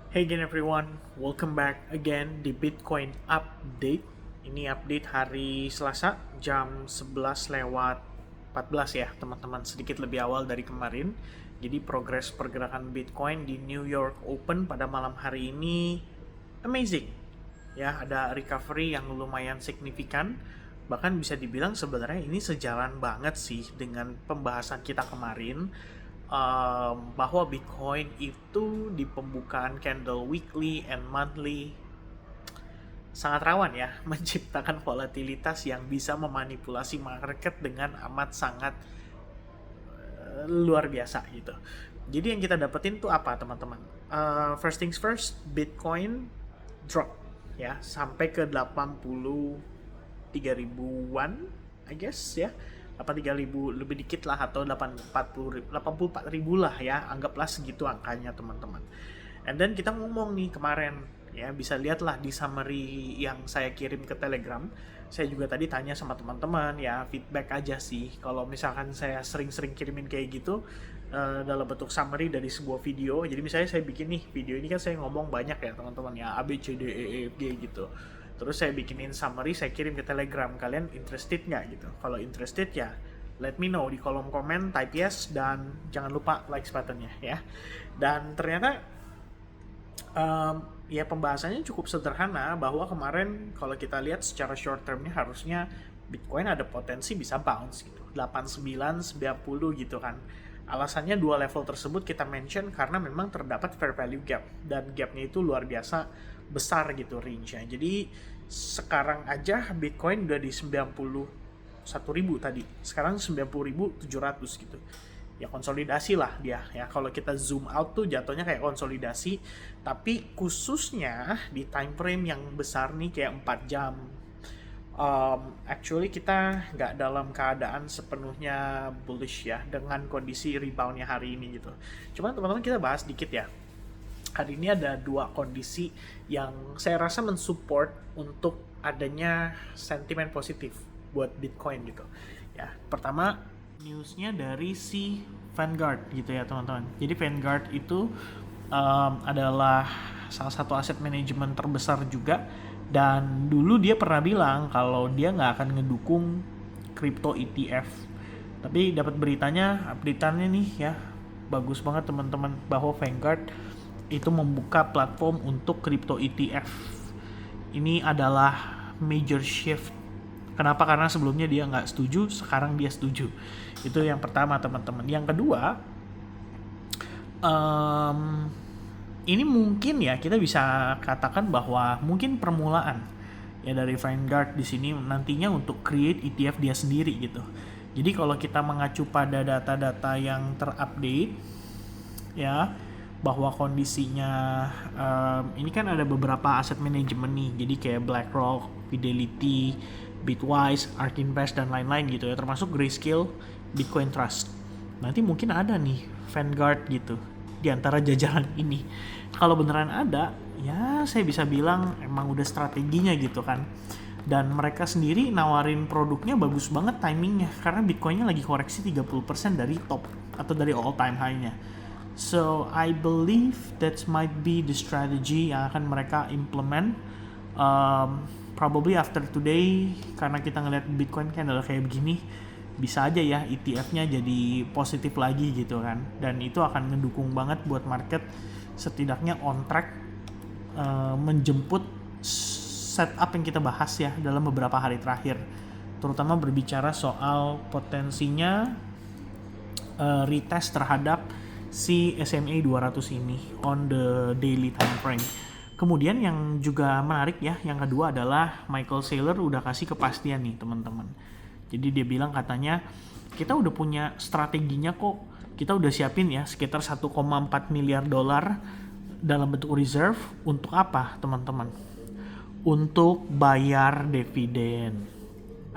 Hey again everyone, welcome back again di Bitcoin Update. Ini update hari Selasa jam 11 lewat 14 ya teman-teman, sedikit lebih awal dari kemarin. Jadi progres pergerakan Bitcoin di New York Open pada malam hari ini amazing. Ya, ada recovery yang lumayan signifikan. Bahkan bisa dibilang sebenarnya ini sejalan banget sih dengan pembahasan kita kemarin, bahwa Bitcoin itu di pembukaan candle weekly and monthly sangat rawan ya menciptakan volatilitas yang bisa memanipulasi market dengan amat sangat luar biasa gitu. Jadi yang kita dapetin tuh apa teman-teman? First things first, Bitcoin drop ya sampai ke 83 ribuan, I guess ya. 83 ribu lebih dikit lah, atau 84 ribu lah ya, anggaplah segitu angkanya teman-teman. And then kita ngomong nih kemarin, ya bisa lihatlah di summary yang saya kirim ke Telegram. Saya juga tadi tanya sama teman-teman, ya feedback aja sih kalau misalkan saya sering-sering kirimin kayak gitu dalam bentuk summary dari sebuah video. Jadi misalnya saya bikin nih video ini, kan saya ngomong banyak ya teman-teman ya, A B C D E F G gitu. Terus saya bikinin summary, saya kirim ke Telegram. Kalian interested nggak gitu? Kalau interested ya let me know di kolom komen, type yes, dan jangan lupa like buttonnya ya. Dan ternyata ya pembahasannya cukup sederhana, bahwa kemarin kalau kita lihat secara short termnya harusnya Bitcoin ada potensi bisa bounce gitu 89 90 gitu kan. Alasannya dua level tersebut kita mention karena memang terdapat fair value gap, dan gapnya itu luar biasa besar gitu range-nya. Jadi sekarang aja Bitcoin udah di 91.000 tadi, sekarang 90.700 gitu. Ya konsolidasi lah dia ya. Kalau kita zoom out tuh jatuhnya kayak konsolidasi, tapi khususnya di time frame yang besar nih kayak 4 jam. Actually kita nggak dalam keadaan sepenuhnya bullish ya dengan kondisi reboundnya hari ini gitu. Cuman teman-teman kita bahas dikit ya. Hari ini ada dua kondisi yang saya rasa mensupport untuk adanya sentimen positif buat Bitcoin gitu. Ya, pertama newsnya dari si Vanguard gitu ya teman-teman. Jadi Vanguard itu adalah salah satu aset manajemen terbesar juga, dan dulu dia pernah bilang kalau dia nggak akan ngedukung crypto ETF. Tapi dapat beritanya, update-annya nih ya, bagus banget teman-teman, bahwa Vanguard itu membuka platform untuk crypto ETF. Ini adalah major shift. Kenapa? Karena sebelumnya dia nggak setuju, sekarang dia setuju. Itu yang pertama teman-teman. Yang kedua, ini mungkin ya kita bisa katakan bahwa mungkin permulaan ya dari Vanguard di sini nantinya untuk create ETF dia sendiri gitu. Jadi kalau kita mengacu pada data-data yang terupdate ya, bahwa kondisinya ini kan ada beberapa aset manajemen nih, jadi kayak BlackRock, Fidelity, Bitwise, ARK Invest dan lain-lain gitu ya, termasuk Grayscale, Bitcoin Trust. Nanti mungkin ada nih Vanguard gitu di antara jajaran ini. Kalau beneran ada, ya saya bisa bilang emang udah strateginya gitu kan. Dan mereka sendiri nawarin produknya bagus banget timingnya, karena Bitcoinnya lagi koreksi 30% dari top atau dari all time high-nya. So I believe that might be the strategy yang akan mereka implement probably after today, karena kita ngeliat Bitcoin kan adalah kayak begini, bisa aja ya ETF-nya jadi positif lagi gitu kan, dan itu akan ngedukung banget buat market setidaknya on track menjemput setup yang kita bahas ya dalam beberapa hari terakhir, terutama berbicara soal potensinya retest terhadap si SMA 200 ini on the daily time frame. Kemudian yang juga menarik ya, yang kedua adalah Michael Saylor udah kasih kepastian nih teman-teman. Jadi dia bilang katanya kita udah punya strateginya kok, kita udah siapin ya sekitar 1,4 miliar dolar dalam bentuk reserve. Untuk apa teman-teman? Untuk bayar dividen.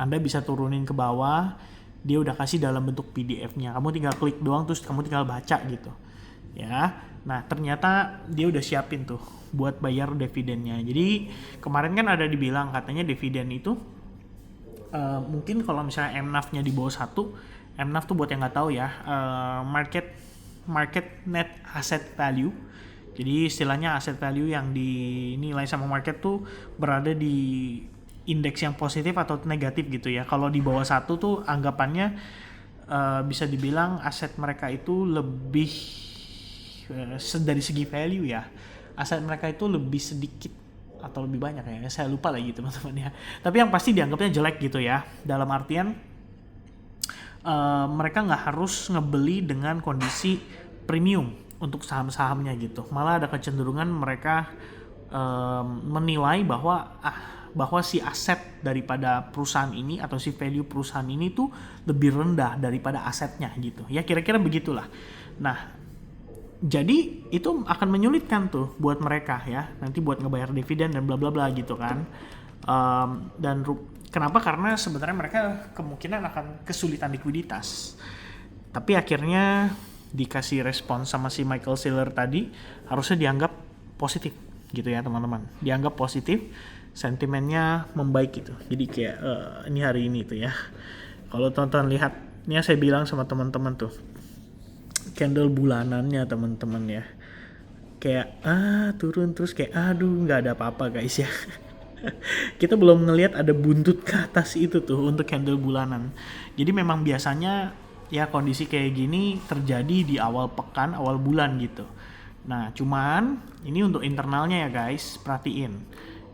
Anda bisa turunin ke bawah, dia udah kasih dalam bentuk PDF-nya. Kamu tinggal klik doang, terus kamu tinggal baca gitu. Ya. Nah, ternyata dia udah siapin tuh buat bayar dividennya. Jadi, kemarin kan ada dibilang katanya dividen itu mungkin kalau misalnya MNAV-nya di bawah 1, MNAV tuh buat yang nggak tahu ya, market net asset value. Jadi istilahnya asset value yang dinilai sama market tuh berada di indeks yang positif atau negatif gitu ya. Kalau di bawah 1 tuh anggapannya bisa dibilang aset mereka itu lebih dari segi value ya. Aset mereka itu lebih sedikit atau lebih banyak ya. Saya lupa lagi teman-teman ya. Tapi yang pasti dianggapnya jelek gitu ya. Dalam artian mereka nggak harus ngebeli dengan kondisi premium untuk saham-sahamnya gitu. Malah ada kecenderungan mereka menilai bahwa si aset daripada perusahaan ini atau si value perusahaan ini tuh lebih rendah daripada asetnya gitu. Ya kira-kira begitulah. Nah, jadi itu akan menyulitkan tuh buat mereka ya. Nanti buat ngebayar dividen dan bla bla bla gitu kan. Kenapa? Karena sebenarnya mereka kemungkinan akan kesulitan likuiditas. Tapi akhirnya dikasih respon sama si Michael Saylor tadi, harusnya dianggap positif gitu ya teman-teman. Dianggap positif, sentimennya membaik gitu. Jadi kayak ini hari ini tuh ya. Kalau teman-teman lihat, ini saya bilang sama teman-teman tuh, candle bulanannya teman-teman ya. Kayak turun terus kayak aduh nggak ada apa-apa guys ya. Kita belum ngelihat ada buntut ke atas itu tuh untuk candle bulanan. Jadi memang biasanya ya kondisi kayak gini terjadi di awal pekan, awal bulan gitu. Nah cuman ini untuk internalnya ya guys, perhatiin.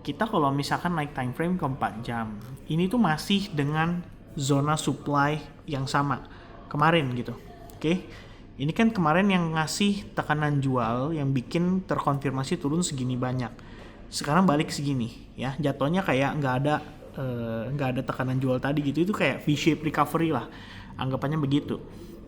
Kita kalau misalkan naik time frame ke 4 jam, ini tuh masih dengan zona supply yang sama kemarin gitu. Oke. Ini kan kemarin yang ngasih tekanan jual yang bikin terkonfirmasi turun segini banyak. Sekarang balik segini ya, jatuhnya kayak nggak ada tekanan jual tadi gitu. Itu kayak V-shape recovery lah, anggapannya begitu.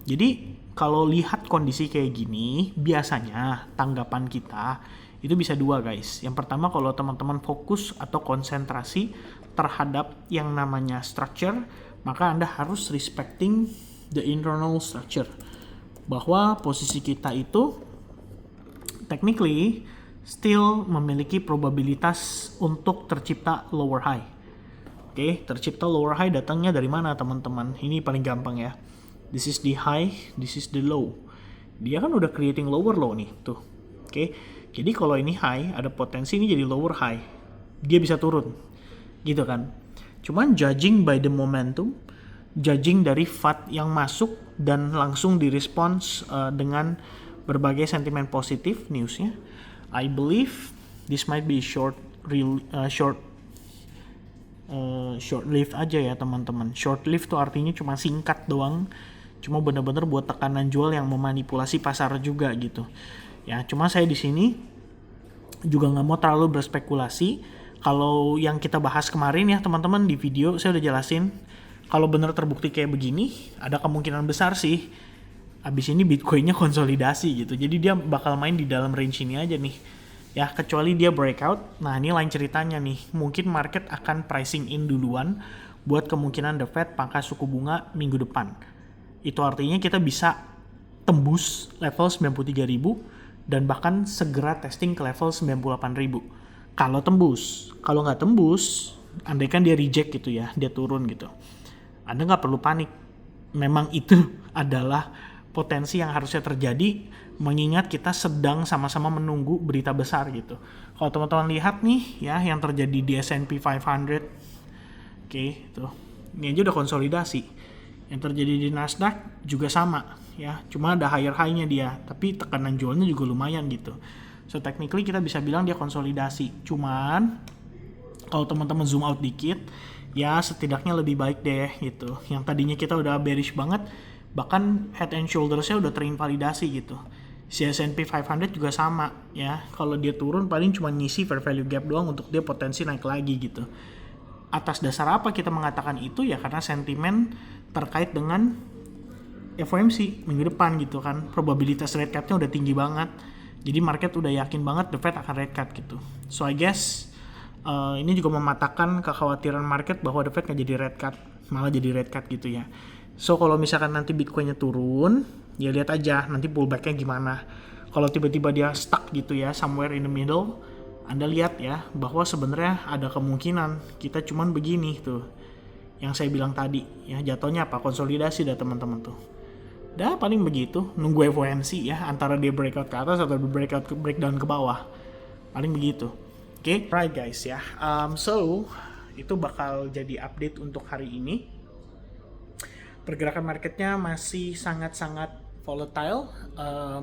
Jadi kalau lihat kondisi kayak gini, biasanya tanggapan kita itu bisa dua guys. Yang pertama, kalau teman-teman fokus atau konsentrasi terhadap yang namanya structure, maka Anda harus respecting the internal structure, bahwa posisi kita itu technically still memiliki probabilitas untuk tercipta lower high. Oke, tercipta lower high datangnya dari mana teman-teman? Ini paling gampang ya. This is the high, this is the low. Dia kan udah creating lower low nih, tuh. Oke, jadi kalau ini high, ada potensi ini jadi lower high. Dia bisa turun, gitu kan. Cuman judging by the momentum, judging dari FAT yang masuk dan langsung direspons dengan berbagai sentimen positif newsnya, I believe this might be short-lived aja ya teman-teman. Short-lived tuh artinya cuma singkat doang, cuma bener-bener buat tekanan jual yang memanipulasi pasar juga gitu. Ya, cuma saya di sini juga nggak mau terlalu berspekulasi. Kalau yang kita bahas kemarin ya teman-teman di video saya udah jelasin. Kalau bener terbukti kayak begini, ada kemungkinan besar sih abis ini Bitcoinnya konsolidasi gitu. Jadi dia bakal main di dalam range ini aja nih. Ya, kecuali dia breakout. Nah, ini lain ceritanya nih. Mungkin market akan pricing in duluan buat kemungkinan The Fed pangkas suku bunga minggu depan. Itu artinya kita bisa tembus level 93.000 dan bahkan segera testing ke level 98.000. Kalau tembus. Kalau nggak tembus, andaikan dia reject gitu ya, dia turun gitu, Anda nggak perlu panik. Memang itu adalah potensi yang harusnya terjadi, mengingat kita sedang sama-sama menunggu berita besar gitu. Kalau teman-teman lihat nih ya yang terjadi di S&P 500, oke, tuh ini aja udah konsolidasi. Yang terjadi di Nasdaq juga sama ya, cuma ada higher high-nya dia, tapi tekanan jualnya juga lumayan gitu. So technically kita bisa bilang dia konsolidasi. Cuman kalau teman-teman zoom out dikit, ya setidaknya lebih baik deh gitu. Yang tadinya kita udah bearish banget, bahkan head and shoulders-nya udah terinvalidasi gitu. Si S&P 500 juga sama ya. Kalau dia turun paling cuma ngisi fair value gap doang untuk dia potensi naik lagi gitu. Atas dasar apa kita mengatakan itu? Ya karena sentimen terkait dengan FOMC minggu depan gitu kan. Probabilitas rate cut-nya udah tinggi banget. Jadi market udah yakin banget The Fed akan rate cut gitu. So I guess ini juga mematahkan kekhawatiran market bahwa The Fed nggak jadi rate cut, malah jadi rate cut gitu ya. So kalau misalkan nanti Bitcoinnya turun, ya lihat aja nanti pullbacknya gimana. Kalau tiba-tiba dia stuck gitu ya, somewhere in the middle, Anda lihat ya bahwa sebenarnya ada kemungkinan kita cuman begini tuh. Yang saya bilang tadi, ya jatuhnya apa? Konsolidasi dah teman-teman tuh. Dah paling begitu, nunggu FOMC ya, antara dia breakout ke atas atau breakdown ke bawah. Paling begitu. Oke, right guys ya. So itu bakal jadi update untuk hari ini. Pergerakan marketnya masih sangat-sangat volatile.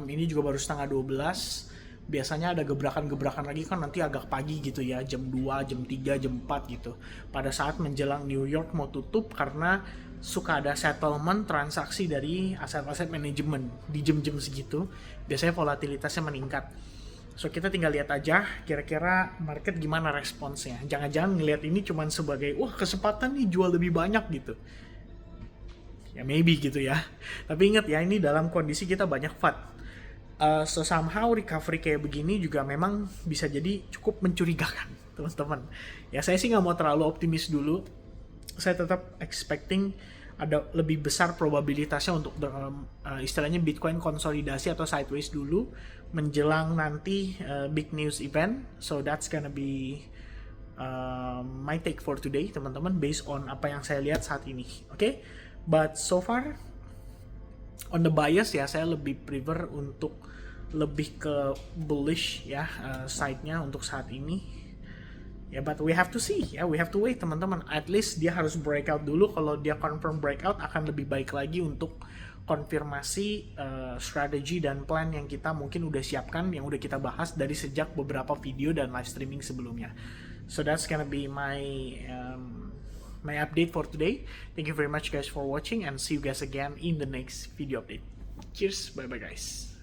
Ini juga baru setengah 12. Biasanya ada gebrakan-gebrakan lagi kan nanti agak pagi gitu ya, jam 2, jam 3, jam 4 gitu. Pada saat menjelang New York mau tutup karena suka ada settlement transaksi dari aset-aset manajemen di jam-jam segitu. Biasanya volatilitasnya meningkat. So kita tinggal lihat aja kira-kira market gimana responsnya. Jangan-jangan ngelihat ini cuman sebagai wah kesempatan nih jual lebih banyak gitu. Ya maybe gitu ya. Tapi ingat ya, ini dalam kondisi kita banyak FUD. So somehow recovery kayak begini juga memang bisa jadi cukup mencurigakan, teman-teman. Ya saya sih nggak mau terlalu optimis dulu. Saya tetap expecting ada lebih besar probabilitasnya untuk istilahnya Bitcoin konsolidasi atau sideways dulu menjelang nanti big news event. So that's gonna be my take for today, teman-teman, based on apa yang saya lihat saat ini. Okay? But so far on the bias ya, saya lebih prefer untuk lebih ke bullish ya side-nya untuk saat ini. Ya, but we have to see ya, we have to wait teman-teman. At least dia harus breakout dulu. Kalau dia confirm breakout akan lebih baik lagi untuk konfirmasi strategi dan plan yang kita mungkin udah siapkan, yang udah kita bahas dari sejak beberapa video dan live streaming sebelumnya. So that's gonna be my my update for today. Thank you very much guys for watching and see you guys again in the next video update. Cheers, bye bye guys.